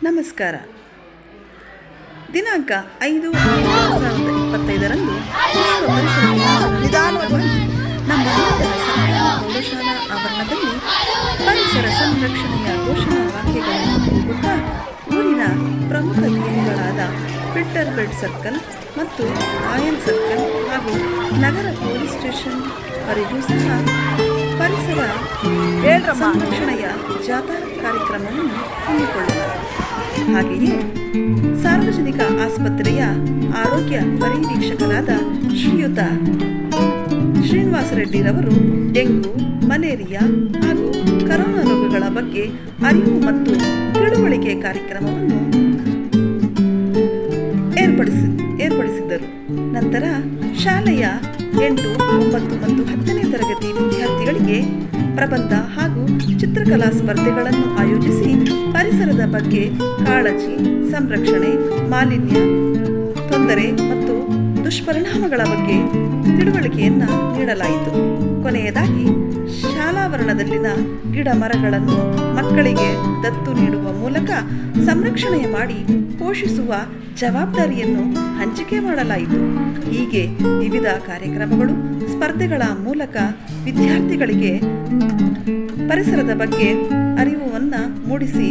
ನಮಸ್ಕಾರ. ದಿನಾಂಕ 5/6/2025 ವಿಶ್ವ ಪರಿಸರ ದಿನಾಚರಣೆ ನಮ್ಮ ಪ್ರೌಢಶಾಲಾ ಆವರಣದಲ್ಲಿ ಪರಿಸರ ಸಂರಕ್ಷಣೆಯ ಘೋಷಣಾ ವಾಕ್ಯಗಳನ್ನು ಕೂಗುತ್ತಾ ಊರಿನ ಪ್ರಮುಖ ಬೀದಿಗಳಾದ ಫಿಲ್ಟರ್ ಬೆಡ್ ಸರ್ಕಲ್ ಮತ್ತು ಆಯಲ್ ಸರ್ಕಲ್ ಹಾಗೂ ನಗರ ಪೊಲೀಸ್ ಸ್ಟೇಷನ್ ವರೆಗೂ ಸಹ ಪರಿಸರ ಸಂರಕ್ಷಣೆಯ ಜಾಥಾ ಕಾರ್ಯಕ್ರಮವನ್ನು ಹಮ್ಮಿಕೊಳ್ಳಲಾಗಿದೆ. ಹಾಗೆಯೇ ಸಾರ್ವಜನಿಕ ಆಸ್ಪತ್ರೆಯ ಆರೋಗ್ಯ ಪರಿವೀಕ್ಷಕರಾದ ಶ್ರೀಯುತ ಶ್ರೀನಿವಾಸ ರೆಡ್ಡಿರವರು ಡೆಂಗು, ಮಲೇರಿಯಾ ಹಾಗೂ ಕರೋನಾ ರೋಗಗಳ ಬಗ್ಗೆ ಅರಿವು ಮತ್ತು ತಿಳುವಳಿಕೆ ಕಾರ್ಯಕ್ರಮವನ್ನು ಏರ್ಪಡಿಸಿದ್ದರು. ನಂತರ ಶಾಲೆಯ 8, 9 ಮತ್ತು 10ನೇ ತರಗತಿ ವಿದ್ಯಾರ್ಥಿಗಳಿಗೆ ಪ್ರಬಂಧ ಹಾಗೂ ಚಿತ್ರಕಲಾ ಸ್ಪರ್ಧೆಗಳನ್ನು ಆಯೋಜಿಸಿ ಪರಿಸರದ ಬಗ್ಗೆ ಕಾಳಜಿ, ಸಂರಕ್ಷಣೆ, ಮಾಲಿನ್ಯ, ತೊಂದರೆ ಮತ್ತು ದುಷ್ಪರಿಣಾಮಗಳ ಬಗ್ಗೆ ತಿಳುವಳಿಕೆಯನ್ನು ನೀಡಲಾಯಿತು. ಕೊನೆಯದಾಗಿ ಶಾಲಾವರಣದಲ್ಲಿನ ಗಿಡ ಮರಗಳನ್ನು ಮಕ್ಕಳಿಗೆ ದತ್ತು ನೀಡುವ ಮೂಲಕ ಸಂರಕ್ಷಣೆ ಮಾಡಿ ಪೋಷಿಸುವ ಜವಾಬ್ದಾರಿಯನ್ನು ಹಂಚಿಕೆ ಮಾಡಲಾಯಿತು. ಹೀಗೆ ವಿವಿಧ ಕಾರ್ಯಕ್ರಮಗಳು, ಸ್ಪರ್ಧೆಗಳ ಮೂಲಕ ವಿದ್ಯಾರ್ಥಿಗಳಿಗೆ ಪರಿಸರದ ಬಗ್ಗೆ ಅರಿವನ್ನು ಮೂಡಿಸಿ